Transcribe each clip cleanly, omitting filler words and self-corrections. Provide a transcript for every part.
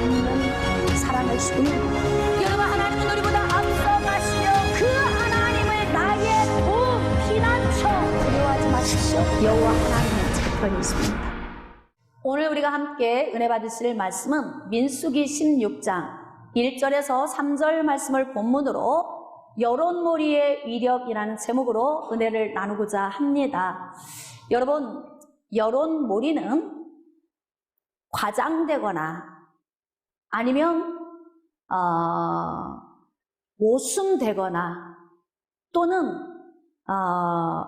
없는 사랑을 주는 여러분, 하나님은 우리보다 앞서가시며 그 하나님을 나의 피난처 두려워하지 마십시오. 여호와 하나님은 저편에 있습니다. 오늘 우리가 함께 은혜 받으실 말씀은 민수기 16장 1절에서 3절 말씀을 본문으로 여론몰이의 위력이라는 제목으로 은혜를 나누고자 합니다. 여러분, 여론몰이는 과장되거나 아니면 모순되거나 또는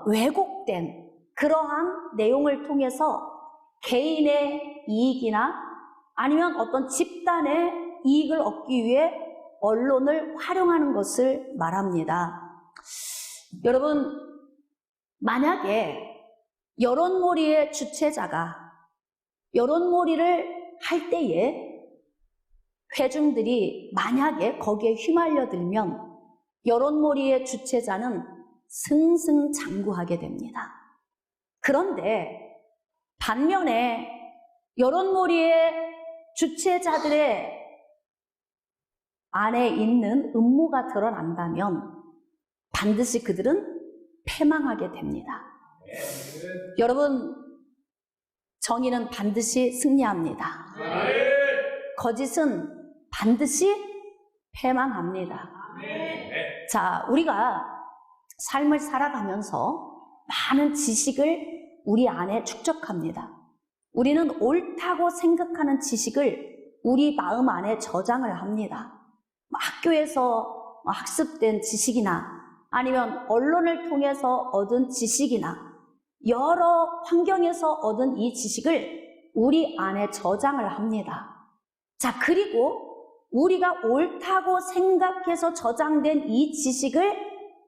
왜곡된 그러한 내용을 통해서 개인의 이익이나 아니면 어떤 집단의 이익을 얻기 위해 언론을 활용하는 것을 말합니다. 여러분, 만약에 여론몰이의 주체자가 여론몰이를 할 때에 회중들이 만약에 거기에 휘말려들면 여론몰이의 주체자는 승승장구하게 됩니다. 그런데 반면에 여론몰이의 주체자들의 안에 있는 음모가 드러난다면 반드시 그들은 패망하게 됩니다. 여러분, 정의는 반드시 승리합니다. 거짓은 반드시 패망합니다. 자, 우리가 삶을 살아가면서 많은 지식을 우리 안에 축적합니다. 우리는 옳다고 생각하는 지식을 우리 마음 안에 저장을 합니다. 학교에서 학습된 지식이나 아니면 언론을 통해서 얻은 지식이나 여러 환경에서 얻은 이 지식을 우리 안에 저장을 합니다. 자, 그리고 우리가 옳다고 생각해서 저장된 이 지식을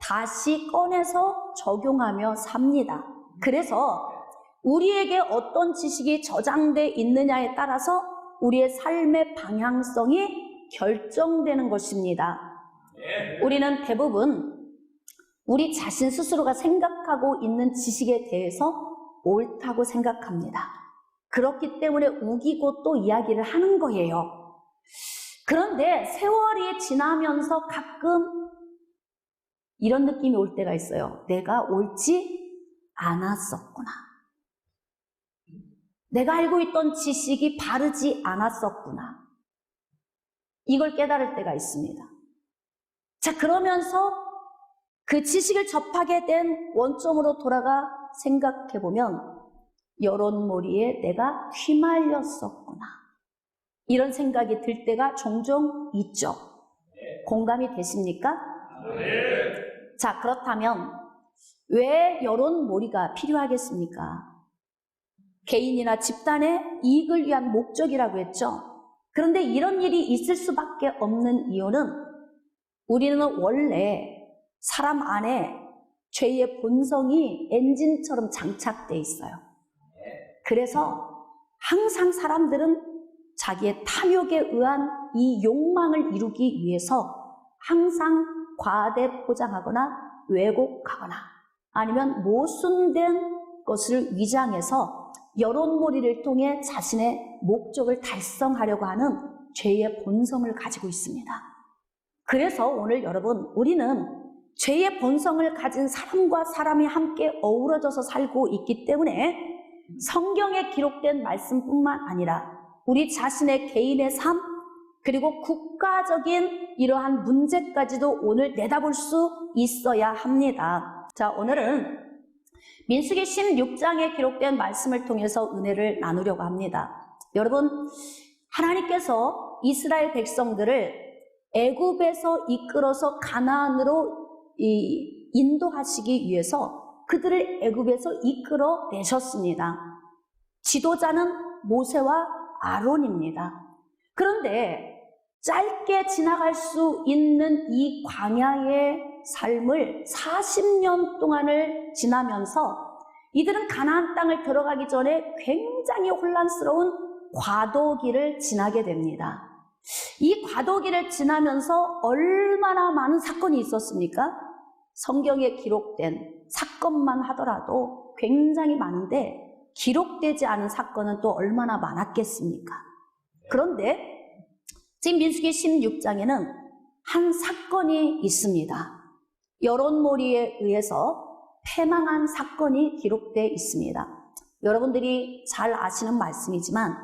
다시 꺼내서 적용하며 삽니다. 그래서 우리에게 어떤 지식이 저장되어 있느냐에 따라서 우리의 삶의 방향성이 결정되는 것입니다. 우리는 대부분 우리 자신 스스로가 생각하고 있는 지식에 대해서 옳다고 생각합니다. 그렇기 때문에 우기고 또 이야기를 하는 거예요. 그런데 세월이 지나면서 가끔 이런 느낌이 올 때가 있어요. 내가 옳지 않았었구나. 내가 알고 있던 지식이 바르지 않았었구나. 이걸 깨달을 때가 있습니다. 자, 그러면서 그 지식을 접하게 된 원점으로 돌아가 생각해보면 여론몰이에 내가 휘말렸었구나. 이런 생각이 들 때가 종종 있죠. 공감이 되십니까? 자, 그렇다면 왜 여론몰이가 필요하겠습니까? 개인이나 집단의 이익을 위한 목적이라고 했죠. 그런데 이런 일이 있을 수밖에 없는 이유는 우리는 원래 사람 안에 죄의 본성이 엔진처럼 장착되어 있어요. 그래서 항상 사람들은 자기의 탐욕에 의한 이 욕망을 이루기 위해서 항상 과대 포장하거나 왜곡하거나 아니면 모순된 것을 위장해서 여론몰이를 통해 자신의 목적을 달성하려고 하는 죄의 본성을 가지고 있습니다. 그래서 오늘 여러분, 우리는 죄의 본성을 가진 사람과 사람이 함께 어우러져서 살고 있기 때문에 성경에 기록된 말씀뿐만 아니라 우리 자신의 개인의 삶 그리고 국가적인 이러한 문제까지도 오늘 내다볼 수 있어야 합니다. 자, 오늘은 민수기 16장에 기록된 말씀을 통해서 은혜를 나누려고 합니다. 여러분, 하나님께서 이스라엘 백성들을 애굽에서 이끌어서 가나안으로 인도하시기 위해서 그들을 애굽에서 이끌어 내셨습니다. 지도자는 모세와 아론입니다. 그런데 짧게 지나갈 수 있는 이 광야의 삶을 40년 동안을 지나면서 이들은 가나안 땅을 들어가기 전에 굉장히 혼란스러운 과도기를 지나게 됩니다. 이 과도기를 지나면서 얼마나 많은 사건이 있었습니까? 성경에 기록된 사건만 하더라도 굉장히 많은데 기록되지 않은 사건은 또 얼마나 많았겠습니까? 그런데 지금 민수기 16장에는 한 사건이 있습니다. 여론몰이에 의해서 패망한 사건이 기록되어 있습니다. 여러분들이 잘 아시는 말씀이지만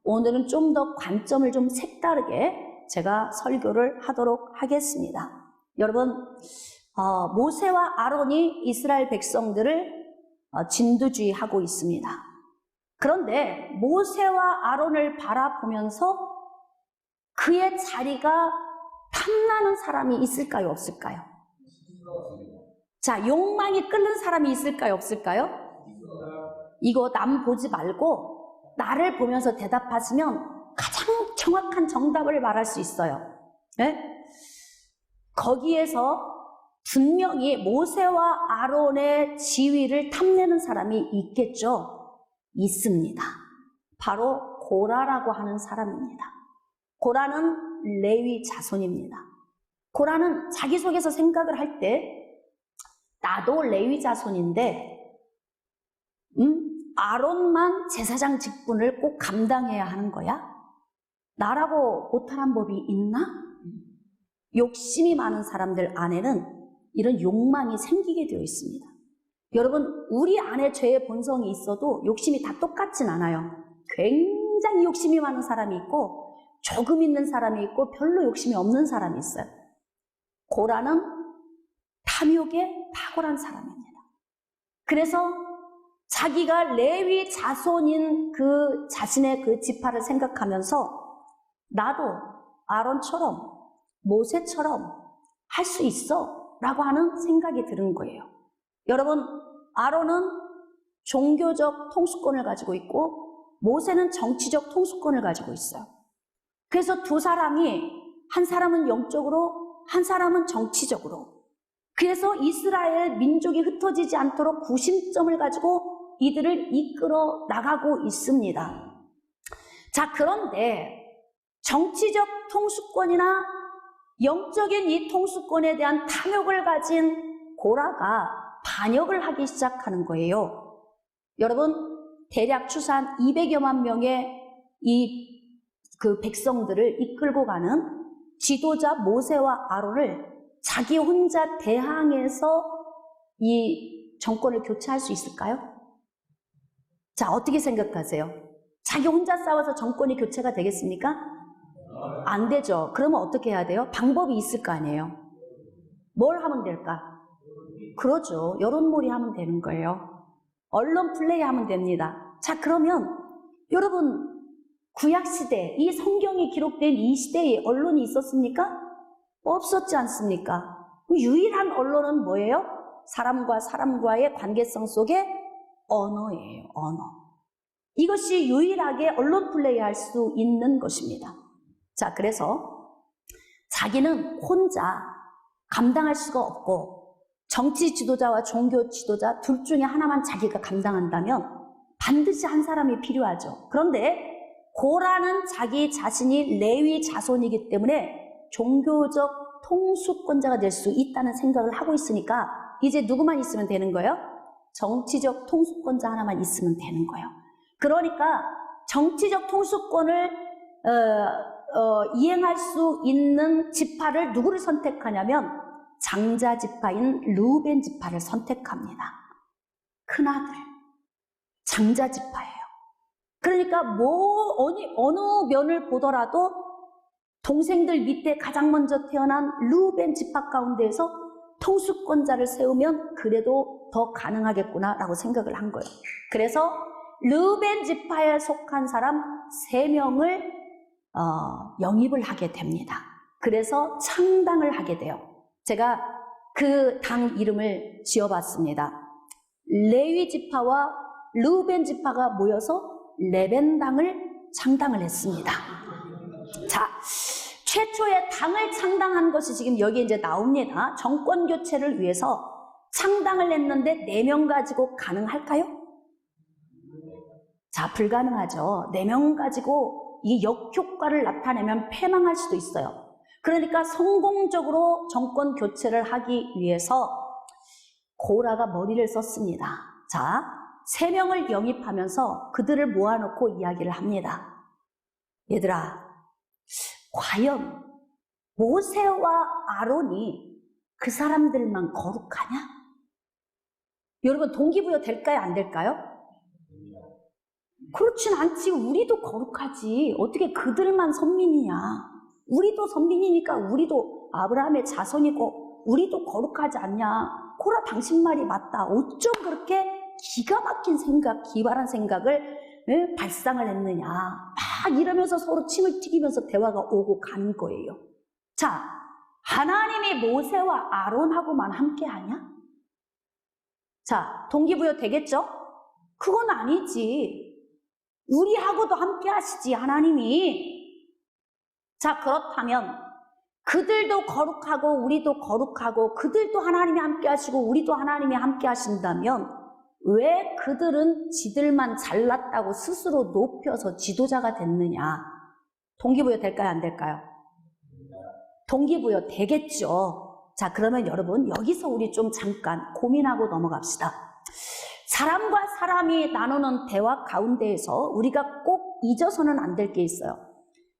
오늘은 좀 더 관점을 좀 색다르게 제가 설교를 하도록 하겠습니다. 여러분, 모세와 아론이 이스라엘 백성들을 진두지휘하고 있습니다. 그런데 모세와 아론을 바라보면서 그의 자리가 탐나는 사람이 있을까요, 없을까요? 자, 욕망이 끓는 사람이 있을까요, 없을까요? 이거 남 보지 말고 나를 보면서 대답하시면 가장 정확한 정답을 말할 수 있어요. 네? 거기에서 분명히 모세와 아론의 지위를 탐내는 사람이 있겠죠? 있습니다. 바로 고라라고 하는 사람입니다. 고라는 레위 자손입니다. 고라는 자기속에서 생각을 할 때 나도 레위 자손인데 아론만 제사장 직분을 꼭 감당해야 하는 거야? 나라고 못하는 법이 있나? 욕심이 많은 사람들 안에는 이런 욕망이 생기게 되어 있습니다. 여러분, 우리 안에 죄의 본성이 있어도 욕심이 다 똑같진 않아요. 굉장히 욕심이 많은 사람이 있고 조금 있는 사람이 있고 별로 욕심이 없는 사람이 있어요. 고라는 탐욕에 탁월한 사람입니다. 그래서 자기가 레위 자손인 그 자신의 그 지파를 생각하면서 나도 아론처럼 모세처럼 할 수 있어 라고 하는 생각이 드는 거예요. 여러분, 아론은 종교적 통수권을 가지고 있고 모세는 정치적 통수권을 가지고 있어요. 그래서 두 사람이 한 사람은 영적으로 한 사람은 정치적으로, 그래서 이스라엘 민족이 흩어지지 않도록 구심점을 가지고 이들을 이끌어 나가고 있습니다. 자, 그런데 정치적 통수권이나 영적인 이 통수권에 대한 탐욕을 가진 고라가 반역을 하기 시작하는 거예요. 여러분, 대략 추산 200여만 명의 그 백성들을 이끌고 가는 지도자 모세와 아론을 자기 혼자 대항해서 이 정권을 교체할 수 있을까요? 자, 어떻게 생각하세요? 자기 혼자 싸워서 정권이 교체가 되겠습니까? 안 되죠. 그러면 어떻게 해야 돼요? 방법이 있을 거 아니에요. 뭘 하면 될까? 그러죠. 여론몰이 하면 되는 거예요. 언론 플레이 하면 됩니다. 자, 그러면 여러분, 구약시대, 이 성경이 기록된 이 시대에 언론이 있었습니까? 없었지 않습니까? 유일한 언론은 뭐예요? 사람과 사람과의 관계성 속에 언어예요. 언어. 이것이 유일하게 언론 플레이할 수 있는 것입니다. 자, 그래서 자기는 혼자 감당할 수가 없고 정치 지도자와 종교 지도자 둘 중에 하나만 자기가 감당한다면 반드시 한 사람이 필요하죠. 그런데 고라는 자기 자신이 레위 자손이기 때문에 종교적 통수권자가 될 수 있다는 생각을 하고 있으니까 이제 누구만 있으면 되는 거예요? 정치적 통수권자 하나만 있으면 되는 거예요. 그러니까 정치적 통수권을 이행할 수 있는 지파를 누구를 선택하냐면 장자 지파인 르우벤 지파를 선택합니다. 큰아들, 장자 지파예요. 그러니까 어느 면을 보더라도 동생들 밑에 가장 먼저 태어난 르우벤 지파 가운데에서 통수권자를 세우면 그래도 더 가능하겠구나라고 생각을 한 거예요. 그래서 르우벤 지파에 속한 사람 3명을 영입을 하게 됩니다. 그래서 창당을 하게 돼요. 제가 그 당 이름을 지어봤습니다. 레위 지파와 르우벤 지파가 모여서 레벤당을 창당을 했습니다. 자, 최초의 당을 창당한 것이 지금 여기에 이제 나옵니다. 정권 교체를 위해서 창당을 했는데 4명 가지고 가능할까요? 자, 불가능하죠. 4명 가지고 이 역효과를 나타내면 패망할 수도 있어요. 그러니까 성공적으로 정권 교체를 하기 위해서 고라가 머리를 썼습니다. 자, 3명을 영입하면서 그들을 모아놓고 이야기를 합니다. 얘들아, 과연 모세와 아론이 그 사람들만 거룩하냐? 여러분, 동기부여 될까요? 안 될까요? 그렇진 않지. 우리도 거룩하지. 어떻게 그들만 선민이냐? 우리도 선민이니까 우리도 아브라함의 자손이고 우리도 거룩하지 않냐? 코라, 당신 말이 맞다. 어쩜 그렇게 기가 막힌 생각, 기발한 생각을 발상을 했느냐? 막 이러면서 서로 침을 튀기면서 대화가 오고 가는 거예요. 자, 하나님이 모세와 아론하고만 함께하냐? 자, 동기부여 되겠죠? 그건 아니지. 우리하고도 함께 하시지, 하나님이. 자, 그렇다면 그들도 거룩하고 우리도 거룩하고 그들도 하나님이 함께 하시고 우리도 하나님이 함께 하신다면 왜 그들은 지들만 잘났다고 스스로 높여서 지도자가 됐느냐? 동기부여 될까요? 안 될까요? 동기부여 되겠죠. 자, 그러면 여러분, 여기서 우리 좀 잠깐 고민하고 넘어갑시다. 사람과 사람이 나누는 대화 가운데에서 우리가 꼭 잊어서는 안 될 게 있어요.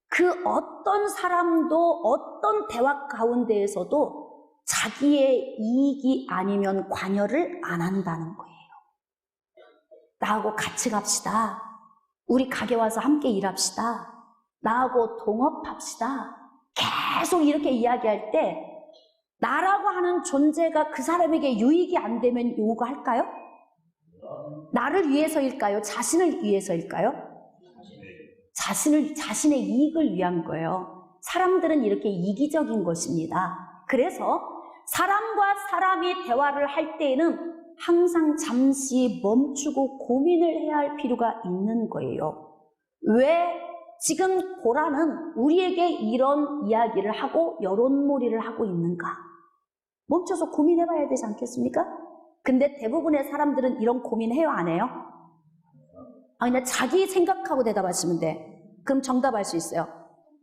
그 어떤 사람도 어떤 대화 가운데에서도 자기의 이익이 아니면 관여를 안 한다는 거예요. 나하고 같이 갑시다. 우리 가게 와서 함께 일합시다. 나하고 동업합시다. 계속 이렇게 이야기할 때 나라고 하는 존재가 그 사람에게 유익이 안 되면 요구할까요? 나를 위해서일까요? 자신을 위해서일까요? 자신의 이익을 위한 거예요. 사람들은 이렇게 이기적인 것입니다. 그래서 사람과 사람이 대화를 할 때에는 항상 잠시 멈추고 고민을 해야 할 필요가 있는 거예요. 왜 지금 고라는 우리에게 이런 이야기를 하고 여론몰이를 하고 있는가? 멈춰서 고민해 봐야 되지 않겠습니까? 근데 대부분의 사람들은 이런 고민해요, 안 해요? 그냥 자기 생각하고 대답하시면 돼. 그럼 정답할 수 있어요.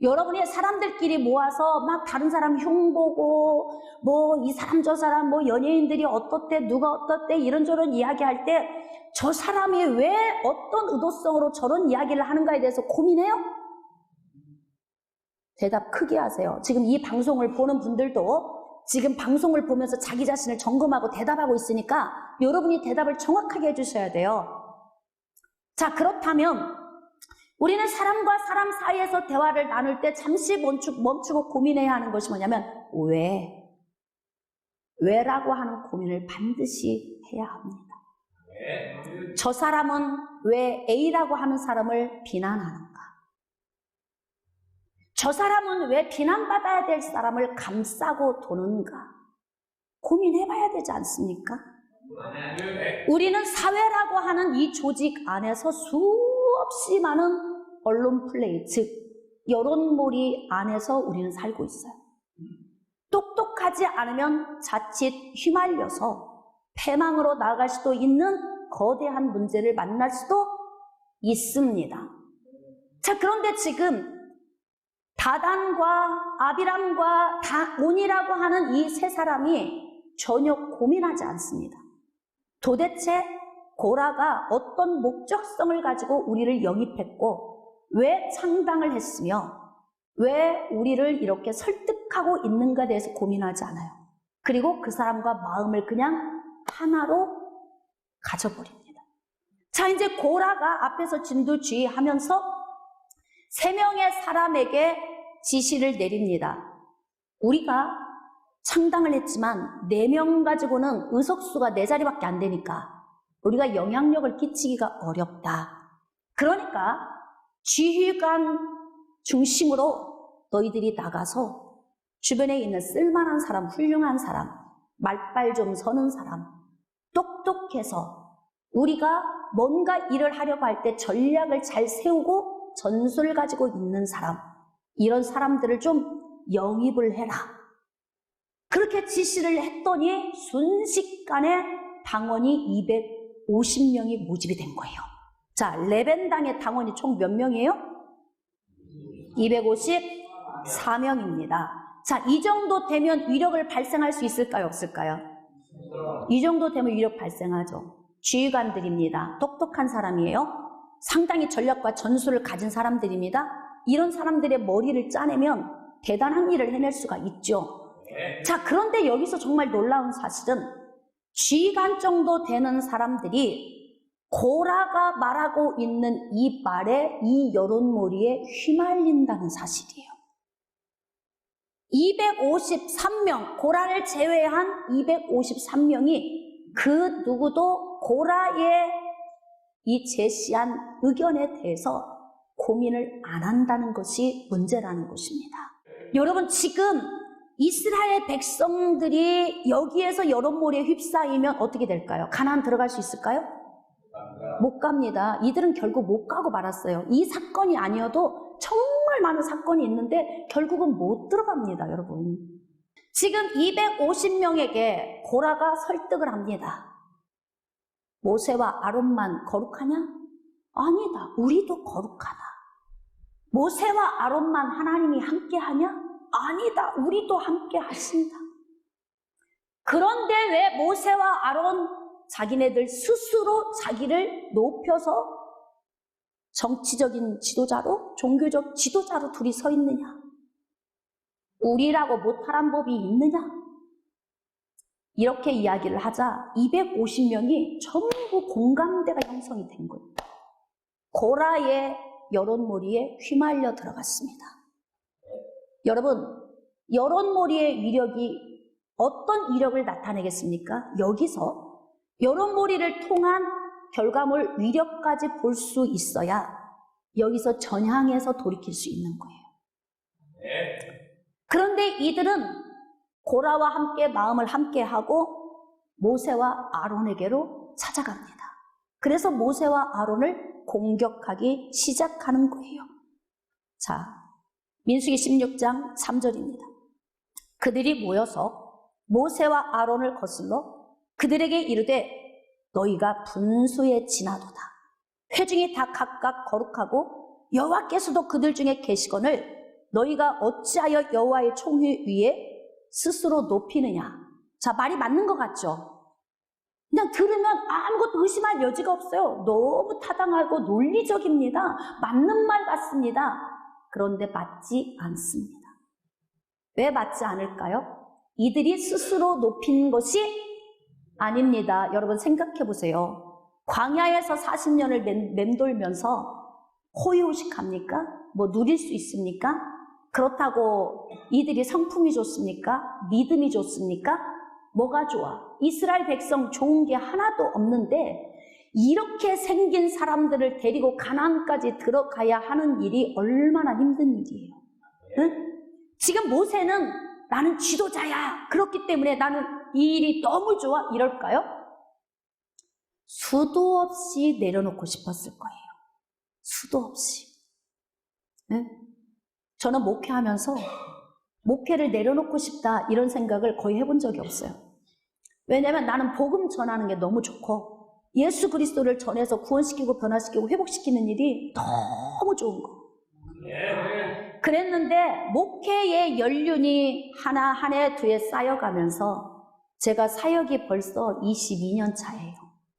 여러분이 사람들끼리 모아서 막 다른 사람 흉보고 뭐 이 사람 저 사람 뭐 연예인들이 어떻대 누가 어떻대 이런저런 이야기할 때 저 사람이 왜 어떤 의도성으로 저런 이야기를 하는가에 대해서 고민해요? 대답 크게 하세요. 지금 이 방송을 보는 분들도 지금 방송을 보면서 자기 자신을 점검하고 대답하고 있으니까 여러분이 대답을 정확하게 해주셔야 돼요. 자, 그렇다면 우리는 사람과 사람 사이에서 대화를 나눌 때 잠시 멈추고 고민해야 하는 것이 뭐냐면 왜라고 하는 고민을 반드시 해야 합니다. 저 사람은 왜 A라고 하는 사람을 비난하는가? 저 사람은 왜 비난받아야 될 사람을 감싸고 도는가? 고민해봐야 되지 않습니까? 우리는 사회라고 하는 이 조직 안에서 수없이 많은 언론 플레이, 즉 여론몰이 안에서 우리는 살고 있어요. 똑똑하지 않으면 자칫 휘말려서 패망으로 나아갈 수도 있는 거대한 문제를 만날 수도 있습니다. 자, 그런데 지금 다단과 아비람과 온이라고 하는 이 세 사람이 전혀 고민하지 않습니다. 도대체 고라가 어떤 목적성을 가지고 우리를 영입했고 왜 창당을 했으며 왜 우리를 이렇게 설득하고 있는가에 대해서 고민하지 않아요. 그리고 그 사람과 마음을 그냥 하나로 가져버립니다. 자, 이제 고라가 앞에서 진두지휘하면서 3명의 사람에게 지시를 내립니다. 우리가 창당을 했지만 4명 가지고는 의석수가 4자리밖에 안 되니까 우리가 영향력을 끼치기가 어렵다. 그러니까 지휘관 중심으로 너희들이 나가서 주변에 있는 쓸만한 사람, 훌륭한 사람, 말빨 좀 서는 사람, 똑똑해서 우리가 뭔가 일을 하려고 할 때 전략을 잘 세우고 전술을 가지고 있는 사람, 이런 사람들을 좀 영입을 해라. 그렇게 지시를 했더니 순식간에 당원이 250명이 모집이 된 거예요. 자, 레벤당의 당원이 총 몇 명이에요? 254명입니다. 자, 이 정도 되면 위력을 발생할 수 있을까요? 없을까요? 이 정도 되면 위력 발생하죠. 지휘관들입니다. 똑똑한 사람이에요. 상당히 전략과 전술을 가진 사람들입니다. 이런 사람들의 머리를 짜내면 대단한 일을 해낼 수가 있죠. 자, 그런데 여기서 정말 놀라운 사실은 쥐간 정도 되는 사람들이 고라가 말하고 있는 이 말에, 이 여론몰이에 휘말린다는 사실이에요. 253명, 고라를 제외한 253명이 그 누구도 고라의 이 제시한 의견에 대해서 고민을 안 한다는 것이 문제라는 것입니다. 여러분, 지금 이스라엘 백성들이 여기에서 여론몰이에 휩싸이면 어떻게 될까요? 가나안 들어갈 수 있을까요? 못 갑니다. 이들은 결국 못 가고 말았어요. 이 사건이 아니어도 정말 많은 사건이 있는데 결국은 못 들어갑니다, 여러분. 지금 250명에게 고라가 설득을 합니다. 모세와 아론만 거룩하냐? 아니다. 우리도 거룩하다. 모세와 아론만 하나님이 함께하냐? 아니다. 우리도 함께 하신다. 그런데 왜 모세와 아론 자기네들 스스로 자기를 높여서 정치적인 지도자로, 종교적 지도자로 둘이 서 있느냐? 우리라고 못하란 법이 있느냐? 이렇게 이야기를 하자 250명이 전부 공감대가 형성이 된 거예요. 고라의 여론몰이에 휘말려 들어갔습니다. 여러분, 여론몰이의 위력이 어떤 위력을 나타내겠습니까? 여기서 여론몰이를 통한 결과물 위력까지 볼 수 있어야 여기서 전향해서 돌이킬 수 있는 거예요. 그런데 이들은 고라와 함께 마음을 함께하고 모세와 아론에게로 찾아갑니다. 그래서 모세와 아론을 공격하기 시작하는 거예요. 자, 민수기 16장 3절입니다. 그들이 모여서 모세와 아론을 거슬러 그들에게 이르되 너희가 분수에 지나도다. 회중이 다 각각 거룩하고 여호와께서도 그들 중에 계시거늘 너희가 어찌하여 여호와의 총회 위에 스스로 높이느냐. 자, 말이 맞는 것 같죠? 그냥 들으면 아무것도 의심할 여지가 없어요. 너무 타당하고 논리적입니다. 맞는 말 같습니다. 그런데 맞지 않습니다. 왜 맞지 않을까요? 이들이 스스로 높인 것이 아닙니다. 여러분 생각해 보세요. 광야에서 40년을 맴돌면서 호의호식합니까? 뭐 누릴 수 있습니까? 그렇다고 이들이 성품이 좋습니까? 믿음이 좋습니까? 뭐가 좋아? 이스라엘 백성 좋은 게 하나도 없는데 이렇게 생긴 사람들을 데리고 가나안까지 들어가야 하는 일이 얼마나 힘든 일이에요. 응? 지금 모세는 나는 지도자야. 그렇기 때문에 나는 이 일이 너무 좋아. 이럴까요? 수도 없이 내려놓고 싶었을 거예요. 수도 없이. 응? 저는 목회하면서 목회를 내려놓고 싶다 이런 생각을 거의 해본 적이 없어요. 왜냐하면 나는 복음 전하는 게 너무 좋고 예수 그리스도를 전해서 구원시키고 변화시키고 회복시키는 일이 너무 좋은 거. 그랬는데 목회의 연륜이 하나 한 해 두 해 쌓여가면서 제가 사역이 벌써 22년 차예요.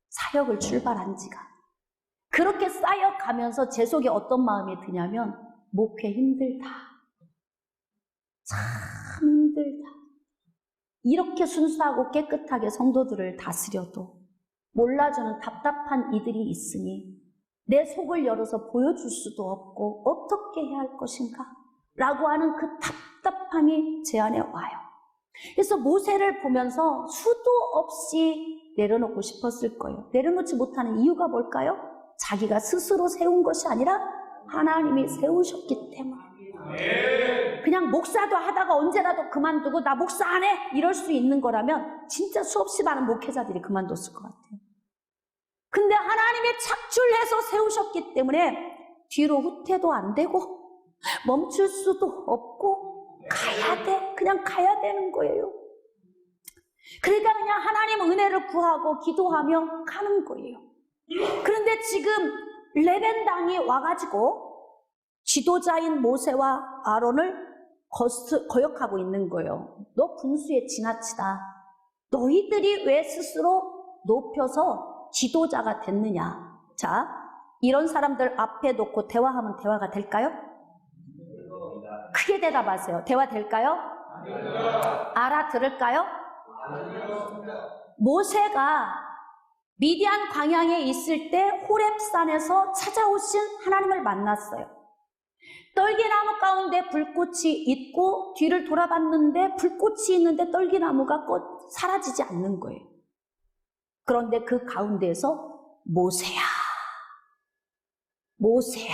사역을 출발한 지가. 그렇게 쌓여가면서 제 속에 어떤 마음이 드냐면 목회 힘들다. 참 힘들다. 이렇게 순수하고 깨끗하게 성도들을 다스려도 몰라주는 답답한 이들이 있으니 내 속을 열어서 보여줄 수도 없고 어떻게 해야 할 것인가? 라고 하는 그 답답함이 제 안에 와요. 그래서 모세를 보면서 수도 없이 내려놓고 싶었을 거예요. 내려놓지 못하는 이유가 뭘까요? 자기가 스스로 세운 것이 아니라 하나님이 세우셨기 때문에. 그냥 목사도 하다가 언제라도 그만두고 나 목사 안 해! 이럴 수 있는 거라면 진짜 수없이 많은 목회자들이 그만뒀을 것 같아요. 근데 하나님이 착출해서 세우셨기 때문에 뒤로 후퇴도 안 되고 멈출 수도 없고 가야 돼. 그냥 가야 되는 거예요. 그러니까 그냥 하나님 은혜를 구하고 기도하며 가는 거예요. 그런데 지금 레벤당이 와가지고 지도자인 모세와 아론을 거역하고 있는 거예요. 너 분수에 지나치다. 너희들이 왜 스스로 높여서 지도자가 됐느냐. 자, 이런 사람들 앞에 놓고 대화하면 대화가 될까요? 대답하세요. 대화 될까요? 알아들을까요? 모세가 미디안 광야에 있을 때 호렙산에서 찾아오신 하나님을 만났어요. 떨기나무 가운데 불꽃이 있고 뒤를 돌아봤는데 불꽃이 있는데 떨기나무가 사라지지 않는 거예요. 그런데 그 가운데에서 모세야, 모세야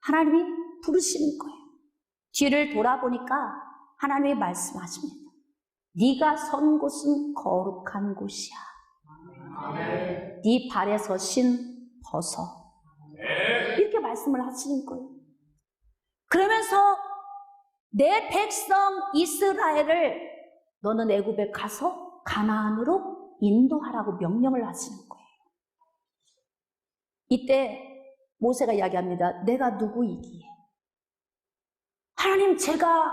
하나님이 부르시는 거예요. 뒤를 돌아보니까 하나님이 말씀하십니다. 네가 선 곳은 거룩한 곳이야. 네 발에서 신 벗어. 이렇게 말씀을 하시는 거예요. 그러면서 내 백성 이스라엘을 너는 애굽에 가서 가나안으로 인도하라고 명령을 하시는 거예요. 이때 모세가 이야기합니다. 내가 누구이기에? 하나님, 제가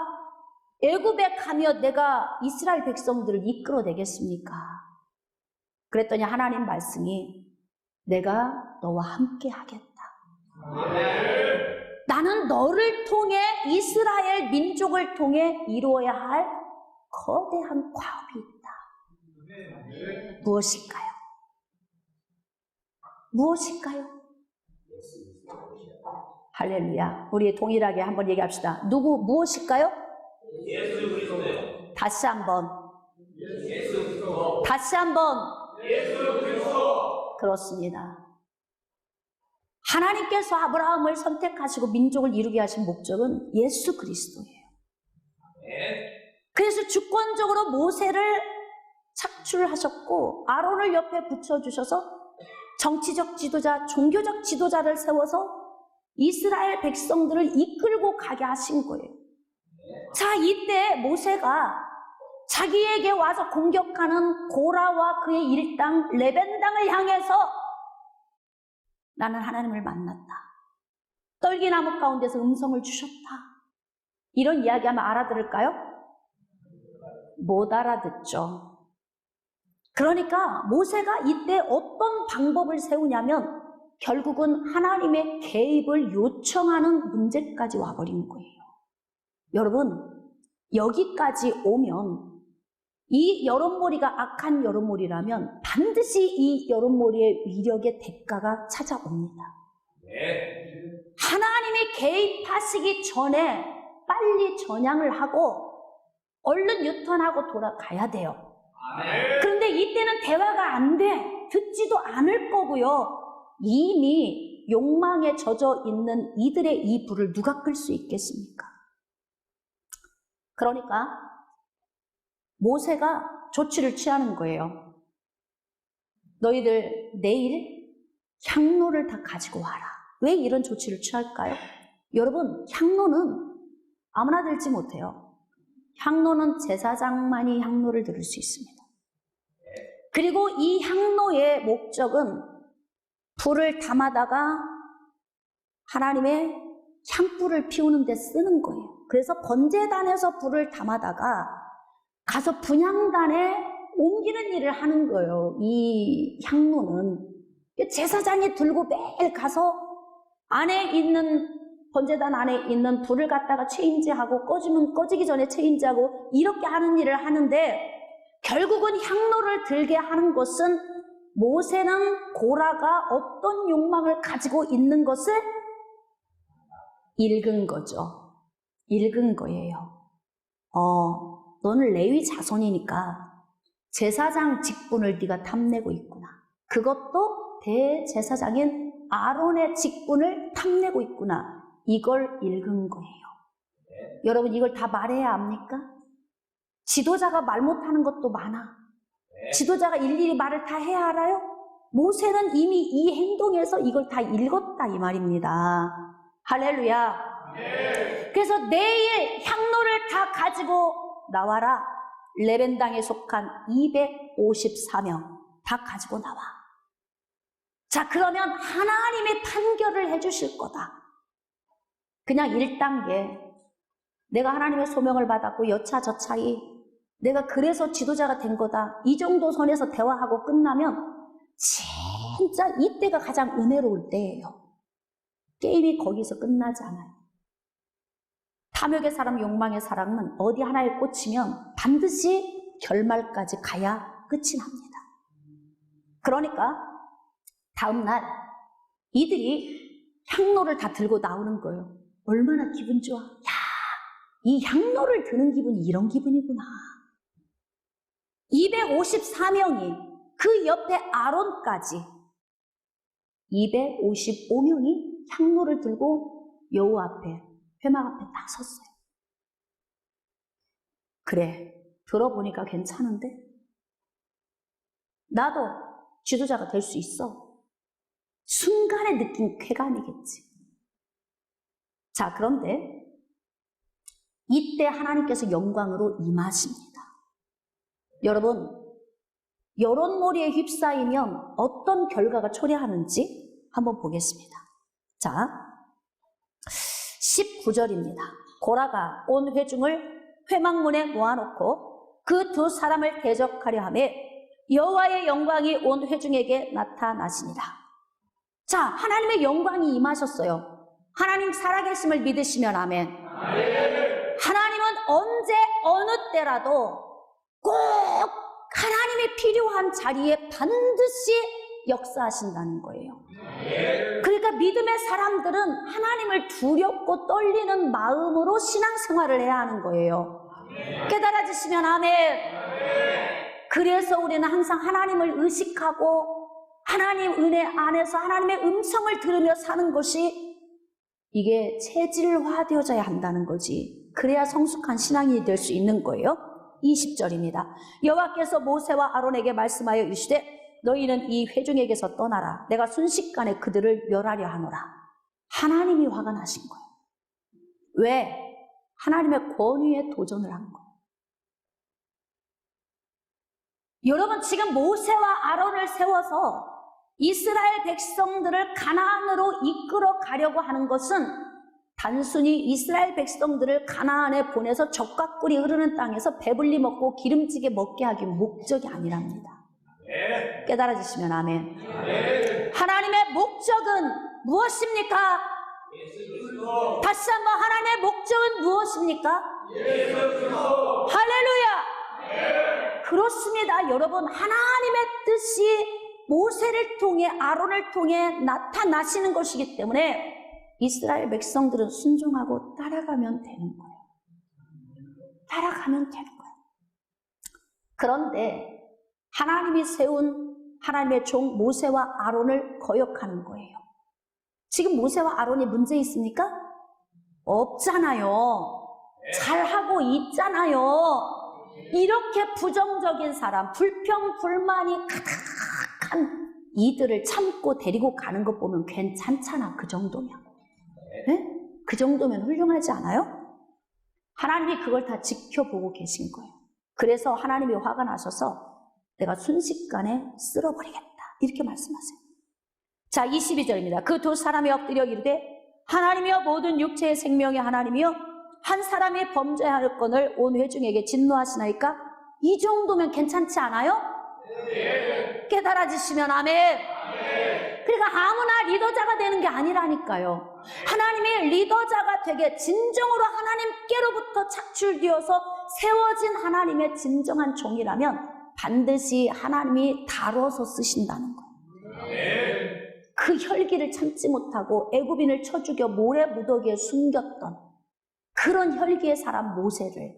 애굽에 가며 내가 이스라엘 백성들을 이끌어내겠습니까? 그랬더니 하나님 말씀이 내가 너와 함께 하겠다. 나는 너를 통해 이스라엘 민족을 통해 이루어야 할 거대한 과업이 있다. 무엇일까요? 무엇일까요? 할렐루야. 우리 동일하게 한번 얘기합시다. 무엇일까요? 예수 그리스도요. 다시 한번. 예수 그리스도. 다시 한번. 예수 그리스도. 그렇습니다. 하나님께서 아브라함을 선택하시고 민족을 이루게 하신 목적은 예수 그리스도예요. 그래서 주권적으로 모세를 착출하셨고 아론을 옆에 붙여주셔서 정치적 지도자, 종교적 지도자를 세워서 이스라엘 백성들을 이끌고 가게 하신 거예요. 자, 이때 모세가 자기에게 와서 공격하는 고라와 그의 일당 레벤당을 향해서 나는 하나님을 만났다. 떨기나무 가운데서 음성을 주셨다. 이런 이야기하면 알아들을까요? 못 알아듣죠. 그러니까 모세가 이때 어떤 방법을 세우냐면 결국은 하나님의 개입을 요청하는 문제까지 와버린 거예요. 여러분, 여기까지 오면 이 여론몰이가 악한 여론몰이라면 반드시 이 여론몰이의 위력의 대가가 찾아옵니다. 하나님이 개입하시기 전에 빨리 전향을 하고 얼른 유턴하고 돌아가야 돼요. 그런데 이때는 대화가 안 돼. 듣지도 않을 거고요. 이미 욕망에 젖어 있는 이들의 이 불을 누가 끌 수 있겠습니까? 그러니까 모세가 조치를 취하는 거예요. 너희들 내일 향로를 다 가지고 와라. 왜 이런 조치를 취할까요? 여러분, 향로는 아무나 들지 못해요. 향로는 제사장만이 향로를 들을 수 있습니다. 그리고 이 향로의 목적은 불을 담아다가 하나님의 향불을 피우는 데 쓰는 거예요. 그래서 번제단에서 불을 담아다가 가서 분향단에 옮기는 일을 하는 거예요. 이 향로는 제사장이 들고 매일 가서 안에 있는 번제단 안에 있는 불을 갖다가 체인지하고 꺼지면 꺼지기 전에 체인지하고 이렇게 하는 일을 하는데 결국은 향로를 들게 하는 것은 모세는 고라가 어떤 욕망을 가지고 있는 것을 읽은 거죠. 읽은 거예요. 너는 레위 자손이니까 제사장 직분을 네가 탐내고 있구나. 그것도 대제사장인 아론의 직분을 탐내고 있구나. 이걸 읽은 거예요. 여러분, 이걸 다 말해야 합니까? 지도자가 말 못하는 것도 많아. 지도자가 일일이 말을 다 해야 알아요? 모세는 이미 이 행동에서 이걸 다 읽었다 이 말입니다. 할렐루야. 그래서 내일 향로를 다 가지고 나와라. 레벤당에 속한 254명 다 가지고 나와. 자, 그러면 하나님이 판결을 해주실 거다. 그냥 1단계 내가 하나님의 소명을 받았고 여차저차히 내가 그래서 지도자가 된 거다. 이 정도 선에서 대화하고 끝나면 진짜 이때가 가장 은혜로울 때예요. 게임이 거기서 끝나지 않아요. 탐욕의 사람, 욕망의 사람은 어디 하나에 꽂히면 반드시 결말까지 가야 끝이 납니다. 그러니까 다음날 이들이 향로를 다 들고 나오는 거예요. 얼마나 기분 좋아. 야, 이 향로를 드는 기분이 이런 기분이구나. 254명이 그 옆에 아론까지 255명이 향로를 들고 여호와 앞에, 회막 앞에 딱 섰어요. 그래, 들어보니까 괜찮은데? 나도 지도자가 될 수 있어. 순간에 느낀 쾌감이겠지. 자, 그런데 이때 하나님께서 영광으로 임하십니다. 여러분, 여론몰이에 휩싸이면 어떤 결과가 초래하는지 한번 보겠습니다. 자, 19절입니다. 고라가 온 회중을 회막문에 모아놓고 그 두 사람을 대적하려 하며 여호와의 영광이 온 회중에게 나타나시니라. 자, 하나님의 영광이 임하셨어요. 하나님 살아계심을 믿으시면 아멘. 하나님은 언제 어느 때라도 꼭 하나님이 필요한 자리에 반드시 역사하신다는 거예요. 그러니까 믿음의 사람들은 하나님을 두렵고 떨리는 마음으로 신앙생활을 해야 하는 거예요. 깨달아지시면 아멘. 그래서 우리는 항상 하나님을 의식하고 하나님 은혜 안에서 하나님의 음성을 들으며 사는 것이 이게 체질화되어져야 한다는 거지. 그래야 성숙한 신앙이 될 수 있는 거예요. 20절입니다. 여호와께서 모세와 아론에게 말씀하여 이르시되 너희는 이 회중에게서 떠나라. 내가 순식간에 그들을 멸하려 하노라. 하나님이 화가 나신 거예요. 왜? 하나님의 권위에 도전을 한 거예요. 여러분, 지금 모세와 아론을 세워서 이스라엘 백성들을 가나안으로 이끌어 가려고 하는 것은 단순히 이스라엘 백성들을 가나안에 보내서 젖과 꿀이 흐르는 땅에서 배불리 먹고 기름지게 먹게 하기 목적이 아니랍니다. 깨달아지시면 아멘. 하나님의 목적은 무엇입니까? 다시 한번, 하나님의 목적은 무엇입니까? 할렐루야. 그렇습니다. 여러분, 하나님의 뜻이 모세를 통해, 아론을 통해 나타나시는 것이기 때문에 이스라엘 백성들은 순종하고 따라가면 되는 거예요. 따라가면 되는 거예요. 그런데 하나님이 세운 하나님의 종 모세와 아론을 거역하는 거예요. 지금 모세와 아론이 문제 있습니까? 없잖아요. 잘하고 있잖아요. 이렇게 부정적인 사람, 불평, 불만이 가득한 이들을 참고 데리고 가는 것 보면 괜찮잖아. 그 정도면. 네? 그 정도면 훌륭하지 않아요? 하나님이 그걸 다 지켜보고 계신 거예요. 그래서 하나님이 화가 나셔서 내가 순식간에 쓸어버리겠다. 이렇게 말씀하세요. 자, 22절입니다. 그 두 사람이 엎드려 이르되 하나님이여 모든 육체의 생명의 하나님이여 한 사람이 범죄할 건을 온 회중에게 진노하시나이까? 이 정도면 괜찮지 않아요? 네. 깨달아지시면 아멘. 그러니까 아무나 리더자가 되는 게 아니라니까요. 하나님이 리더자가 되게 진정으로 하나님께로부터 착출되어서 세워진 하나님의 진정한 종이라면 반드시 하나님이 다뤄서 쓰신다는 거예요. 그 혈기를 참지 못하고 애굽인을 쳐 죽여 모래 무더기에 숨겼던 그런 혈기의 사람 모세를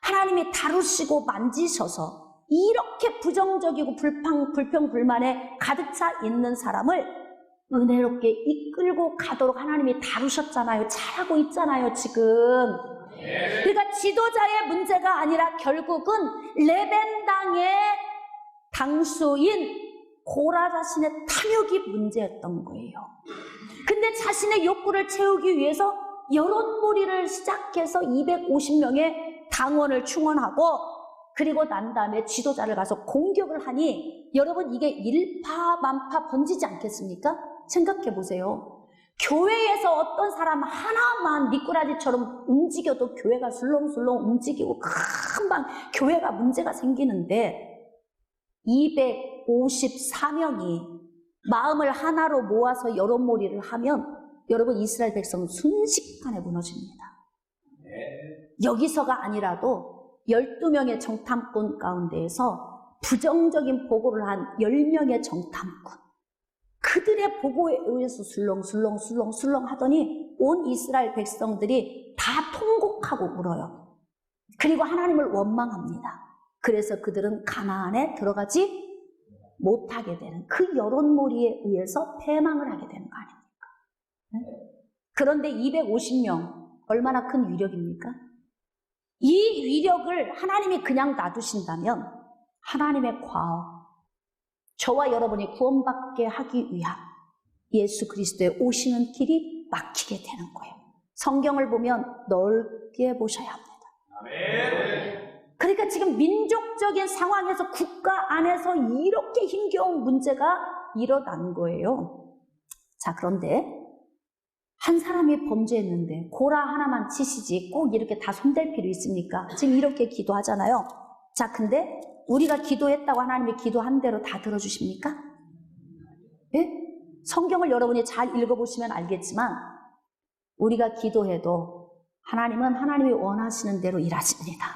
하나님이 다루시고 만지셔서 이렇게 부정적이고 불평 불만에 가득 차 있는 사람을 은혜롭게 이끌고 가도록 하나님이 다루셨잖아요. 잘하고 있잖아요, 지금. 그러니까 지도자의 문제가 아니라 결국은 레벤당의 당수인 고라 자신의 탐욕이 문제였던 거예요. 근데 자신의 욕구를 채우기 위해서 여론몰이를 시작해서 250명의 당원을 충원하고 그리고 난 다음에 지도자를 가서 공격을 하니 여러분 이게 일파만파 번지지 않겠습니까? 생각해 보세요. 교회에서 어떤 사람 하나만 미꾸라지처럼 움직여도 교회가 술렁술렁 움직이고 금방 교회가 문제가 생기는데 254명이 마음을 하나로 모아서 여론몰이를 하면 여러분 이스라엘 백성은 순식간에 무너집니다. 여기서가 아니라도 12명의 정탐꾼 가운데에서 부정적인 보고를 한 10명의 정탐꾼, 그들의 보고에 의해서 술렁술렁 하더니 온 이스라엘 백성들이 다 통곡하고 울어요. 그리고 하나님을 원망합니다. 그래서 그들은 가나안에 들어가지 못하게 되는, 그 여론몰이에 의해서 패망을 하게 되는 거 아닙니까? 그런데 250명, 얼마나 큰 위력입니까? 이 위력을 하나님이 그냥 놔두신다면 하나님의 과업, 저와 여러분이 구원받게 하기 위한 예수 그리스도의 오시는 길이 막히게 되는 거예요. 성경을 보면 넓게 보셔야 합니다. 그러니까 지금 민족적인 상황에서 국가 안에서 이렇게 힘겨운 문제가 일어난 거예요. 자, 그런데 한 사람이 범죄했는데 고라 하나만 치시지 꼭 이렇게 다 손댈 필요 있습니까? 지금 이렇게 기도하잖아요. 자, 근데 우리가 기도했다고 하나님이 기도한 대로 다 들어주십니까? 예? 성경을 여러분이 잘 읽어보시면 알겠지만 우리가 기도해도 하나님은 하나님이 원하시는 대로 일하십니다.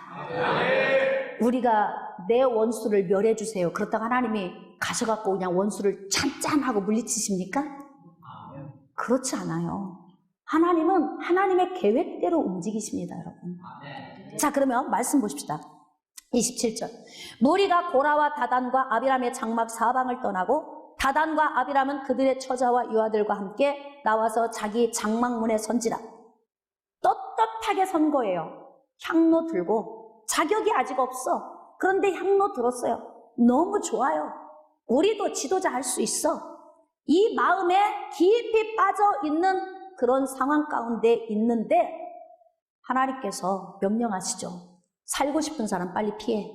우리가 내 원수를 멸해주세요, 그렇다고 하나님이 가셔갖고 그냥 원수를 짠짠하고 물리치십니까? 그렇지 않아요. 하나님은 하나님의 계획대로 움직이십니다, 여러분. 자, 그러면 말씀 보십시다. 27절. 무리가 고라와 다단과 아비람의 장막 사방을 떠나고 다단과 아비람은 그들의 처자와 유아들과 함께 나와서 자기 장막문에 선지라. 떳떳하게 선 거예요. 향로 들고. 자격이 아직 없어. 그런데 향로 들었어요. 너무 좋아요. 우리도 지도자 할 수 있어. 이 마음에 깊이 빠져 있는 그런 상황 가운데 있는데 하나님께서 명령하시죠. 살고 싶은 사람 빨리 피해.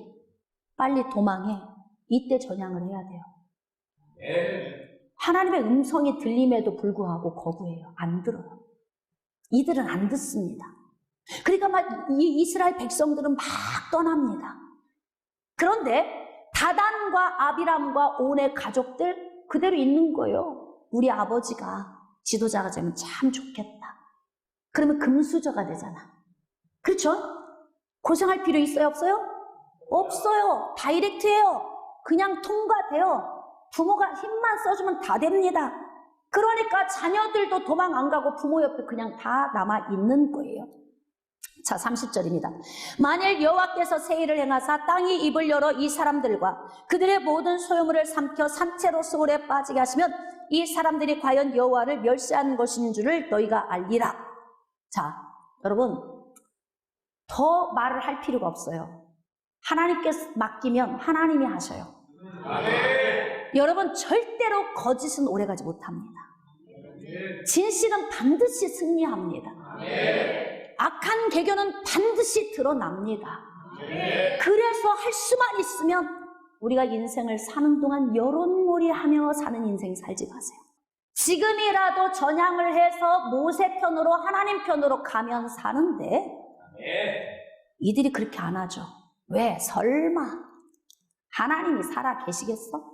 빨리 도망해. 이때 전향을 해야 돼요. 하나님의 음성이 들림에도 불구하고 거부해요. 안 들어요. 이들은 안 듣습니다. 그러니까 막 이 이스라엘 백성들은 막 떠납니다. 그런데 다단과 아비람과 온의 가족들 그대로 있는 거예요. 우리 아버지가 지도자가 되면 참 좋겠다. 그러면 금수저가 되잖아. 그렇죠? 고생할 필요 있어요, 없어요? 없어요. 다이렉트예요. 그냥 통과돼요. 부모가 힘만 써주면 다 됩니다. 그러니까 자녀들도 도망 안 가고 부모 옆에 그냥 다 남아 있는 거예요. 자, 30절입니다. 만일 여호와께서 세일을 행하사 땅이 입을 열어 이 사람들과 그들의 모든 소유물을 삼켜 산채로 소홀에 빠지게 하시면 이 사람들이 과연 여호와를 멸시하는 것인 줄을 너희가 알리라. 자, 여러분 더 말을 할 필요가 없어요. 하나님께 맡기면 하나님이 하셔요. 여러분 절대로 거짓은 오래가지 못합니다. 진실은 반드시 승리합니다. 악한 개교는 반드시 드러납니다. 그래서 할 수만 있으면 우리가 인생을 사는 동안 여론몰이하며 사는 인생 살지 마세요. 지금이라도 전향을 해서 모세 편으로 하나님 편으로 가면 사는데 이들이 그렇게 안 하죠. 왜? 설마 하나님이 살아 계시겠어?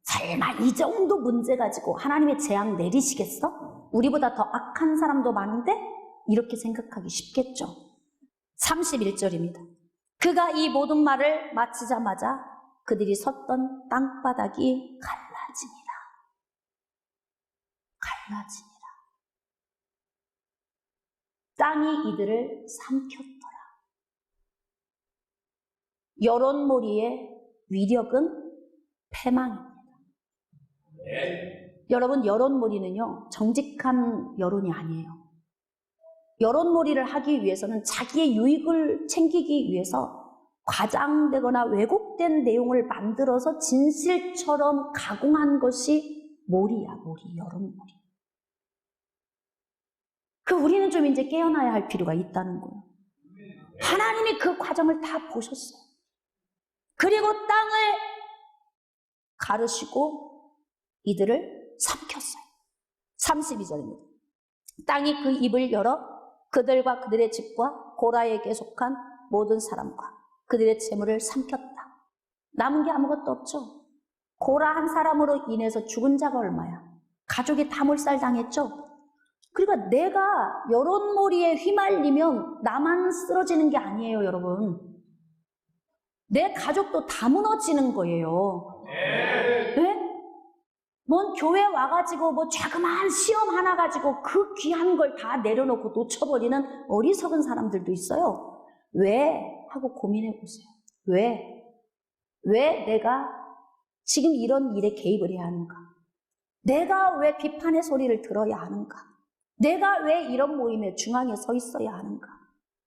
설마 이 정도 문제 가지고 하나님의 재앙 내리시겠어? 우리보다 더 악한 사람도 많은데? 이렇게 생각하기 쉽겠죠. 31절입니다. 그가 이 모든 말을 마치자마자 그들이 섰던 땅바닥이 갈라지니라. 갈라지니라. 땅이 이들을 삼켰더라. 여론몰이의 위력은 패망입니다. 여러분, 여론몰이는요 정직한 여론이 아니에요. 여론몰이를 하기 위해서는 자기의 유익을 챙기기 위해서 과장되거나 왜곡된 내용을 만들어서 진실처럼 가공한 것이 몰이야, 몰이, 여론몰이. 우리는 좀 이제 깨어나야 할 필요가 있다는 거예요. 하나님이 그 과정을 다 보셨어요. 그리고 땅을 가르시고 이들을 삼켰어요. 32절입니다. 땅이 그 입을 열어 그들과 그들의 집과 고라에게 속한 모든 사람과 그들의 재물을 삼켰다. 남은 게 아무것도 없죠. 고라 한 사람으로 인해서 죽은 자가 얼마야? 가족이 다 몰살당했죠. 그러니까 내가 여론몰이에 휘말리면 나만 쓰러지는 게 아니에요, 여러분. 내 가족도 다 무너지는 거예요. 네? 뭔 교회 와가지고 뭐 자그마한 시험 하나 가지고 그 귀한 걸 다 내려놓고 놓쳐버리는 어리석은 사람들도 있어요. 왜? 하고 고민해 보세요. 왜? 왜 내가 지금 이런 일에 개입을 해야 하는가? 내가 왜 비판의 소리를 들어야 하는가? 내가 왜 이런 모임의 중앙에 서 있어야 하는가?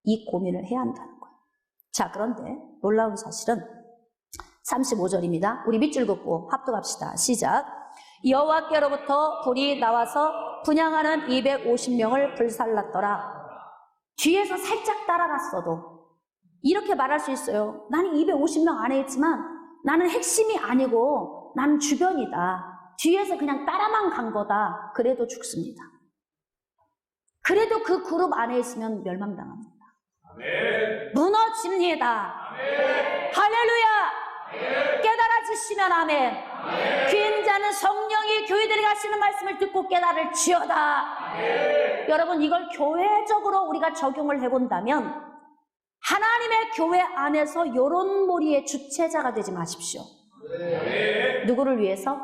이 고민을 해야 한다는 거예요. 자, 그런데 놀라운 사실은 35절입니다. 우리 밑줄 긋고 합독합시다. 시작. 여호와께로부터 불이 나와서 분향하는 250명을 불살랐더라. 뒤에서 살짝 따라갔어도 이렇게 말할 수 있어요. 나는 250명 안에 있지만 나는 핵심이 아니고 나는 주변이다. 뒤에서 그냥 따라만 간 거다. 그래도 죽습니다. 그래도 그 그룹 안에 있으면 멸망당합니다. 아멘. 무너집니다. 아멘. 할렐루야. 아멘. 깨달아지시면 아멘. 아멘. 귀인 자는 성령이 교회들에게 하시는 말씀을 듣고 깨달을지어다. 아멘. 여러분, 이걸 교회적으로 우리가 적용을 해본다면 하나님의 교회 안에서 여론몰이의 주체자가 되지 마십시오. 아멘. 누구를 위해서?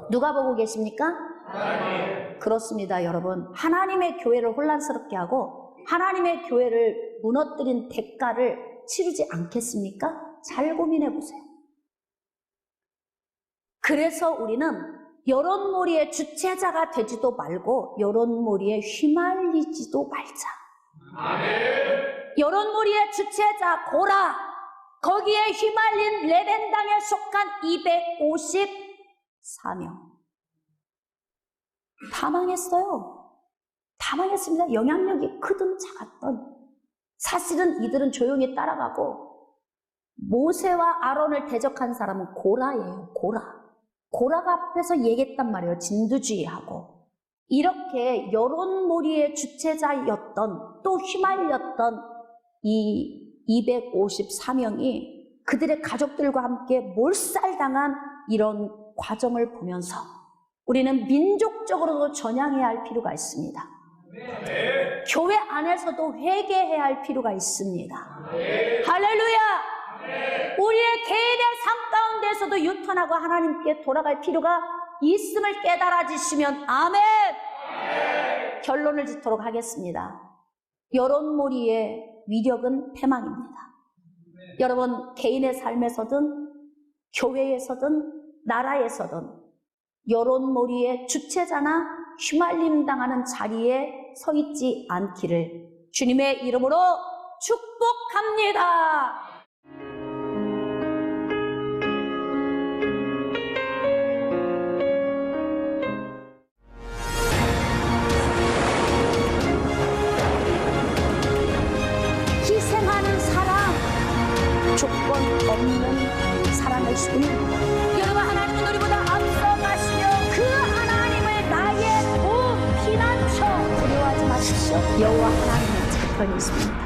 누가 보고 계십니까? 하나님. 그렇습니다, 여러분. 하나님의 교회를 혼란스럽게 하고 하나님의 교회를 무너뜨린 대가를 치르지 않겠습니까? 잘 고민해 보세요. 그래서 우리는 여론몰이의 주체자가 되지도 말고 여론몰이에 휘말리지도 말자. 아멘. 여론몰이의 주체자 고라, 거기에 휘말린 레벤당에 속한 254명 다 망했어요. 다 망했습니다. 영향력이 크든 작았던. 사실은 이들은 조용히 따라가고 모세와 아론을 대적한 사람은 고라예요. 고라가 앞에서 얘기했단 말이에요. 진두지휘하고. 이렇게 여론몰이의 주체자였던, 또 휘말렸던 이 254명이 그들의 가족들과 함께 몰살당한 이런 과정을 보면서 우리는 민족적으로도 전향해야 할 필요가 있습니다. 아멘. 교회 안에서도 회개해야 할 필요가 있습니다. 아멘. 할렐루야! 아멘. 우리의 개인의 삶 가운데서도 유턴하고 하나님께 돌아갈 필요가 있음을 깨달아지시면 아멘! 아멘. 결론을 짓도록 하겠습니다. 여론몰이의 위력은 패망입니다. 여러분, 개인의 삶에서든 교회에서든 나라에서든 여론몰이의 주체자나 휘말림 당하는 자리에 서 있지 않기를 주님의 이름으로 축복합니다. 희생하는 사랑, 조건 없는 사랑을 주는 여러분, 하나님은 우리보다 앞서가시며 그 하나님을 나의 피난처 두려워하지 마십시오. 여호와 하나님은 제 편에 있습니다.